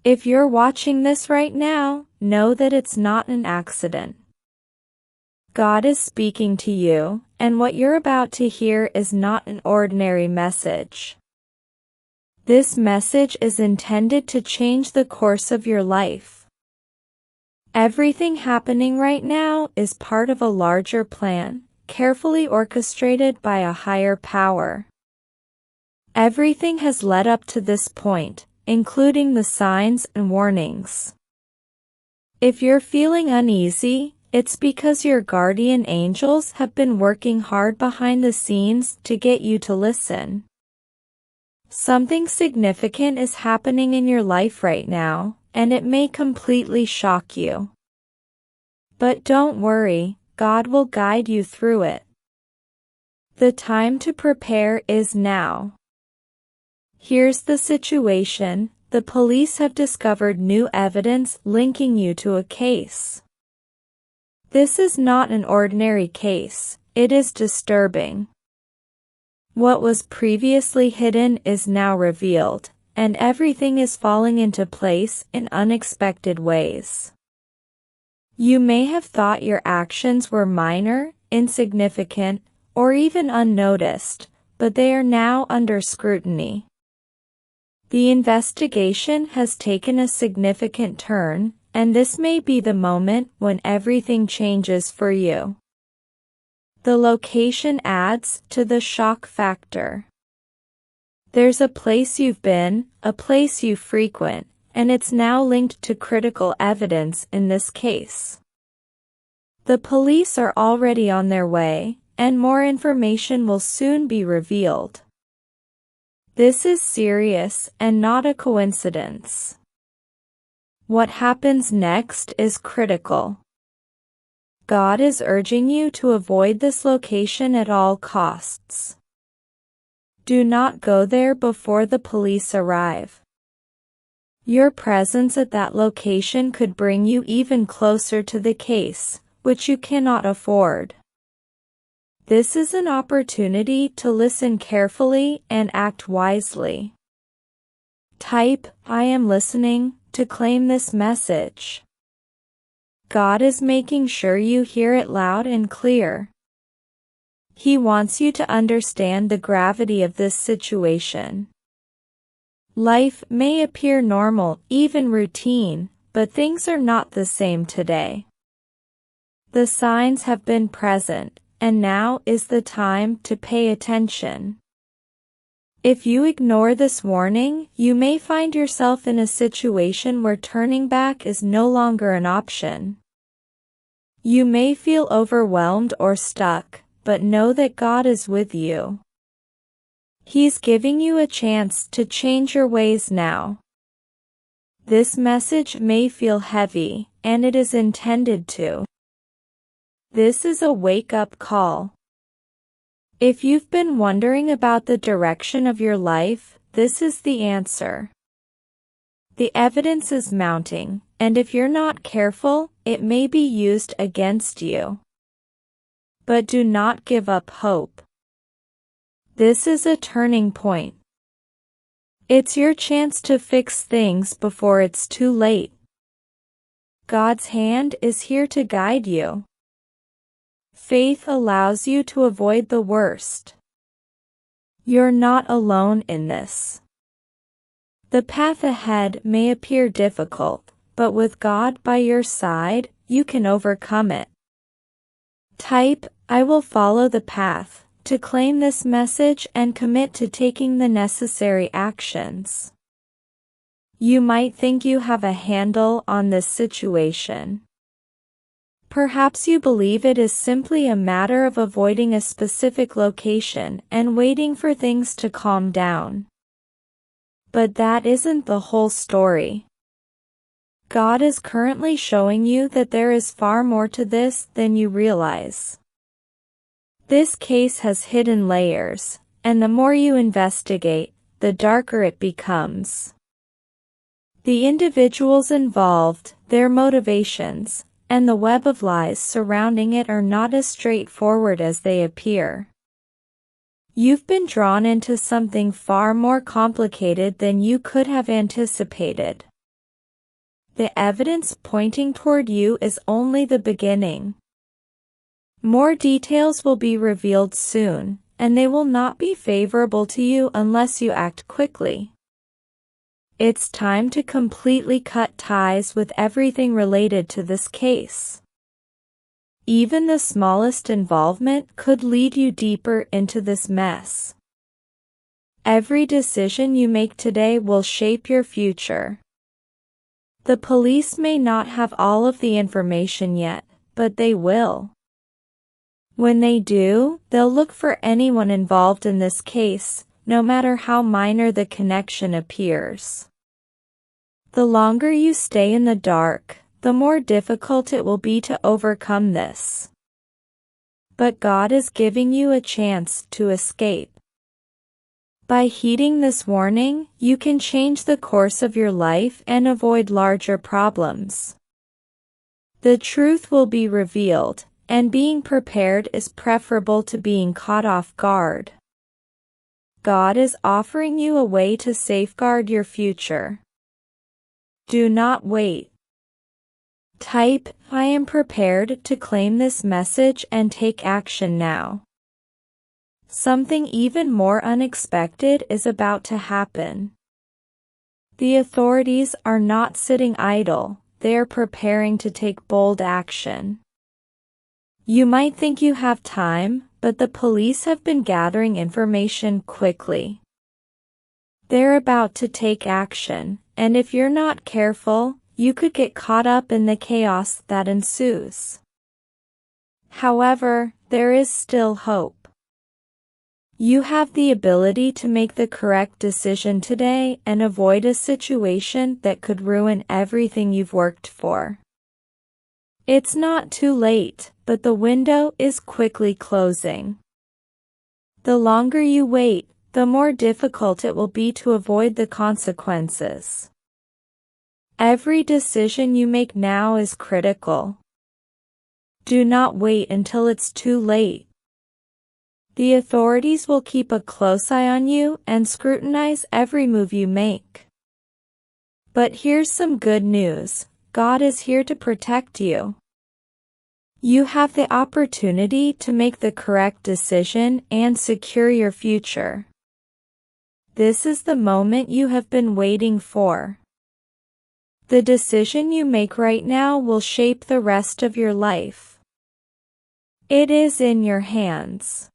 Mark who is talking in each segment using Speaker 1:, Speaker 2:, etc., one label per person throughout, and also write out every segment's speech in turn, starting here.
Speaker 1: If you're watching this right now, know that it's not an accident. God is speaking to you, and what you're about to hear is not an ordinary message. This message is intended to change the course of your life. Everything happening right now is part of a larger plan, carefully orchestrated by a higher power. Everything has led up to this point, including the signs and warnings. If you're feeling uneasy, it's because your guardian angels have been working hard behind the scenes to get you to listen. Something significant is happening in your life right now, and it may completely shock you. But don't worry, God will guide you through it. The time to prepare is now. Here's the situation: the police have discovered new evidence linking you to a case. This is not an ordinary case, it is disturbing. What was previously hidden is now revealed, and everything is falling into place in unexpected ways. You may have thought your actions were minor, insignificant, or even unnoticed, but they are now under scrutiny. The investigation has taken a significant turn, and this may be the moment when everything changes for you. The location adds to the shock factor. There's a place you've been, a place you frequent, and it's now linked to critical evidence in this case. The police are already on their way, and more information will soon be revealed. This is serious and not a coincidence. What happens next is critical. God is urging you to avoid this location at all costs. Do not go there before the police arrive. Your presence at that location could bring you even closer to the case, which you cannot afford. This is an opportunity to listen carefully and act wisely. Type, "I am listening," to claim this message. God is making sure you hear it loud and clear. He wants you to understand the gravity of this situation. Life may appear normal, even routine, but things are not the same today. The signs have been present, and now is the time to pay attention. If you ignore this warning, you may find yourself in a situation where turning back is no longer an option. You may feel overwhelmed or stuck, but know that God is with you. He's giving you a chance to change your ways now. This message may feel heavy, and it is intended to. This is a wake-up call. If you've been wondering about the direction of your life, this is the answer. The evidence is mounting, and if you're not careful, it may be used against you. But do not give up hope. This is a turning point. It's your chance to fix things before it's too late. God's hand is here to guide you. Faith allows you to avoid the worst. You're not alone in this. The path ahead may appear difficult, but with God by your side, you can overcome it. Type, "I will follow the path," to claim this message and commit to taking the necessary actions. You might think you have a handle on this situation. Perhaps you believe it is simply a matter of avoiding a specific location and waiting for things to calm down. But that isn't the whole story. God is currently showing you that there is far more to this than you realize. This case has hidden layers, and the more you investigate, the darker it becomes. The individuals involved, their motivations, and the web of lies surrounding it are not as straightforward as they appear. You've been drawn into something far more complicated than you could have anticipated. The evidence pointing toward you is only the beginning. More details will be revealed soon, and they will not be favorable to you unless you act quickly. It's time to completely cut ties with everything related to this case. Even the smallest involvement could lead you deeper into this mess. Every decision you make today will shape your future. The police may not have all of the information yet, but they will. When they do, they'll look for anyone involved in this case, no matter how minor the connection appears. The longer you stay in the dark, the more difficult it will be to overcome this. But God is giving you a chance to escape. By heeding this warning, you can change the course of your life and avoid larger problems. The truth will be revealed, and being prepared is preferable to being caught off guard. God is offering you a way to safeguard your future. Do not wait. Type, "I am prepared to claim this message and take action now." Something even more unexpected is about to happen. The authorities are not sitting idle, they are preparing to take bold action. You might think you have time, but the police have been gathering information quickly. They're about to take action, and if you're not careful, you could get caught up in the chaos that ensues. However, there is still hope. You have the ability to make the correct decision today and avoid a situation that could ruin everything you've worked for. It's not too late, but the window is quickly closing. The longer you wait, the more difficult it will be to avoid the consequences. Every decision you make now is critical. Do not wait until it's too late. The authorities will keep a close eye on you and scrutinize every move you make. But here's some good news: God is here to protect you. You have the opportunity to make the correct decision and secure your future. This is the moment you have been waiting for. The decision you make right now will shape the rest of your life. It is in your hands.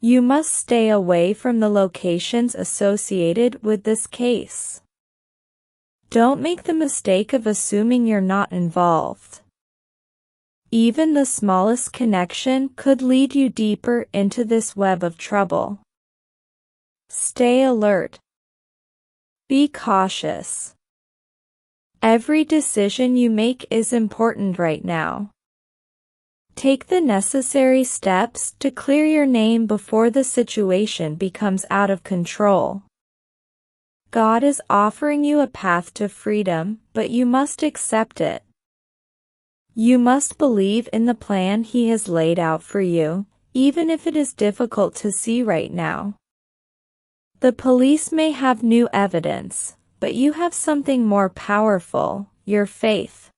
Speaker 1: You must stay away from the locations associated with this case. Don't make the mistake of assuming you're not involved. Even the smallest connection could lead you deeper into this web of trouble. Stay alert. Be cautious. Every decision you make is important right now. Take the necessary steps to clear your name before the situation becomes out of control. God is offering you a path to freedom, but you must accept it. You must believe in the plan He has laid out for you, even if it is difficult to see right now. The police may have new evidence, but you have something more powerful: your faith.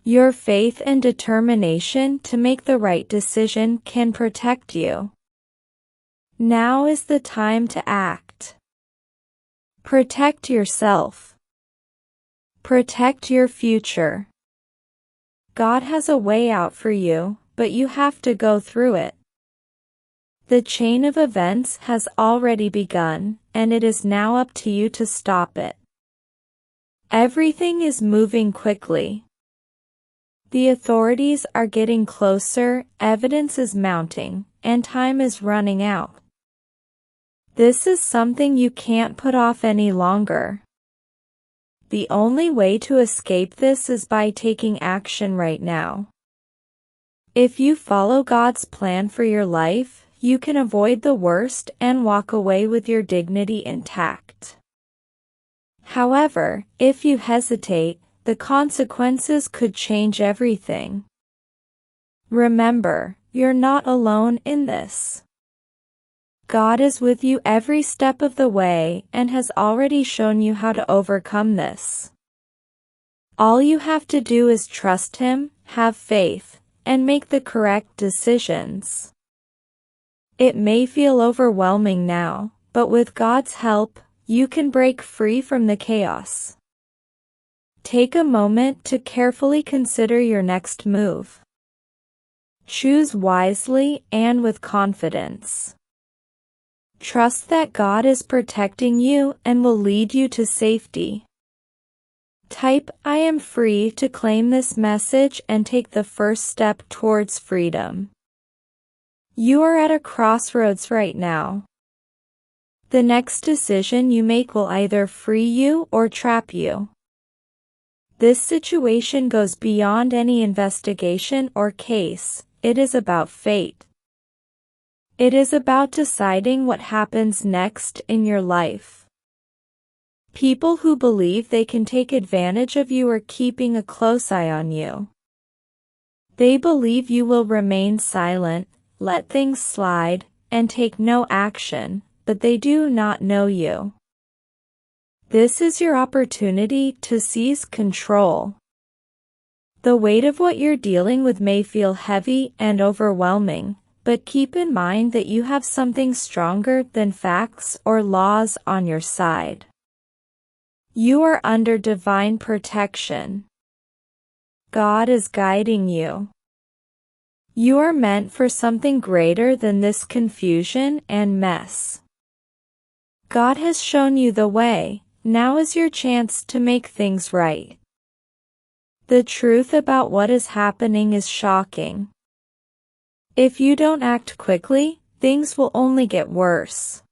Speaker 1: Your faith and determination to make the right decision can protect you. Now is the time to act. Protect yourself. Protect your future. God has a way out for you, but you have to go through it. The chain of events has already begun, and it is now up to you to stop it. Everything is moving quickly. The authorities are getting closer, evidence is mounting, and time is running out. This is something you can't put off any longer. The only way to escape this is by taking action right now. If you follow God's plan for your life, you can avoid the worst and walk away with your dignity intact. However, if you hesitate, the consequences could change everything. Remember, you're not alone in this. God is with you every step of the way and has already shown you how to overcome this. All you have to do is trust Him, have faith, and make the correct decisions. It may feel overwhelming now, but with God's help, you can break free from the chaos. Take a moment to carefully consider your next move. Choose wisely and with confidence. Trust that God is protecting you and will lead you to safety. Type "I am free" to claim this message and take the first step towards freedom. You are at a crossroads right now. The next decision you make will either free you or trap you. This situation goes beyond any investigation or case. It is about fate. It is about deciding what happens next in your life. People who believe they can take advantage of you are keeping a close eye on you. They believe you will remain silent, let things slide, and take no action, but they do not know you. This is your opportunity to seize control. The weight of what you're dealing with may feel heavy and overwhelming, but keep in mind that you have something stronger than facts or laws on your side. You are under divine protection. God is guiding you. You are meant for something greater than this confusion and mess. God has shown you the way. Now is your chance to make things right. The truth about what is happening is shocking. If you don't act quickly, things will only get worse.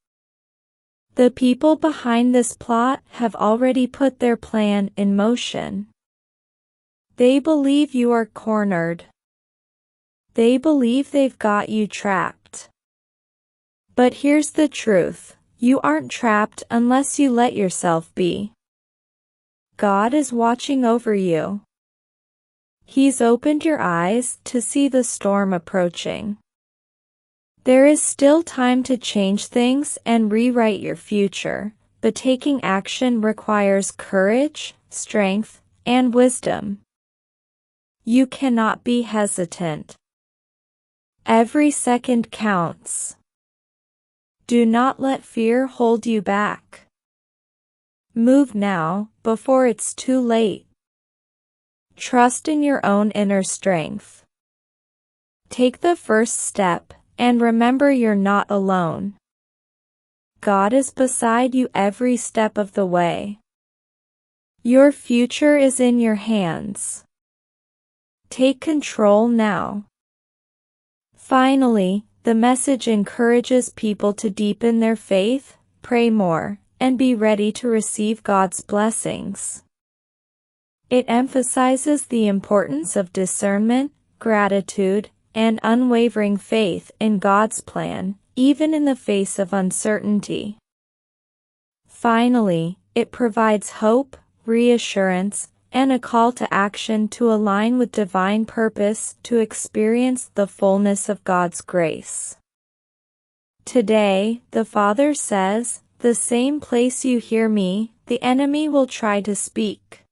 Speaker 1: The people behind this plot have already put their plan in motion. They believe you are cornered. They believe they've got you trapped. But here's the truth: you aren't trapped unless you let yourself be. God is watching over you. He's opened your eyes to see the storm approaching. There is still time to change things and rewrite your future, but taking action requires courage, strength, and wisdom. You cannot be hesitant. Every second counts. Do not let fear hold you back. Move now, before it's too late. Trust in your own inner strength. Take the first step, and remember you're not alone. God is beside you every step of the way. Your future is in your hands. Take control now. Finally, the message encourages people to deepen their faith, pray more, and be ready to receive God's blessings. It emphasizes the importance of discernment, gratitude, and unwavering faith in God's plan, even in the face of uncertainty. Finally, it provides hope, reassurance, and a call to action to align with divine purpose to experience the fullness of God's grace. Today, the Father says, "The same place you hear me, the enemy will try to speak."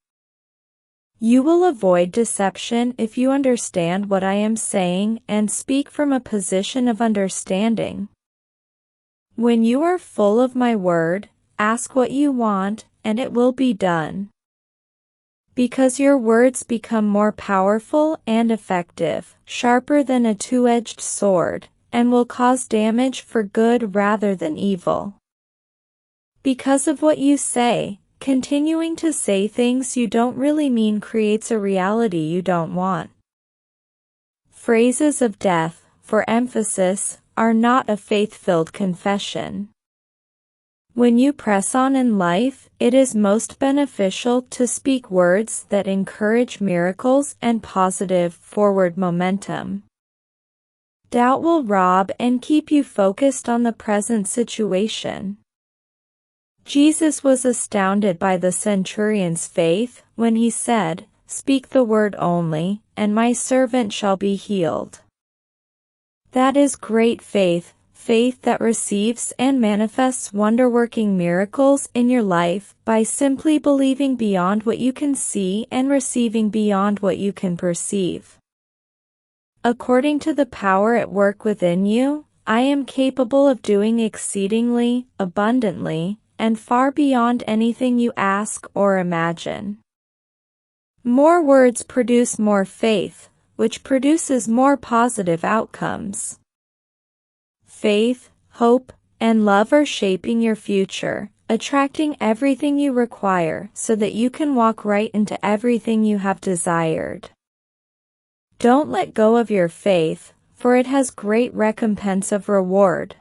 Speaker 1: You will avoid deception if you understand what I am saying and speak from a position of understanding. When you are full of my word, ask what you want, and it will be done. Because your words become more powerful and effective, sharper than a two-edged sword, and will cause damage for good rather than evil. Because of what you say, continuing to say things you don't really mean creates a reality you don't want. Phrases of death, for emphasis, are not a faith-filled confession. When you press on in life, it is most beneficial to speak words that encourage miracles and positive forward momentum. Doubt will rob and keep you focused on the present situation. Jesus was astounded by the centurion's faith when he said, "Speak the word only, and my servant shall be healed." That is great faith, Faith that receives and manifests wonder-working miracles in your life by simply believing beyond what you can see and receiving beyond what you can perceive. According to the power at work within you, I am capable of doing exceedingly, abundantly, and far beyond anything you ask or imagine. More words produce more faith, which produces more positive outcomes. Faith, hope, and love are shaping your future, attracting everything you require so that you can walk right into everything you have desired. Don't let go of your faith, for it has great recompense of reward.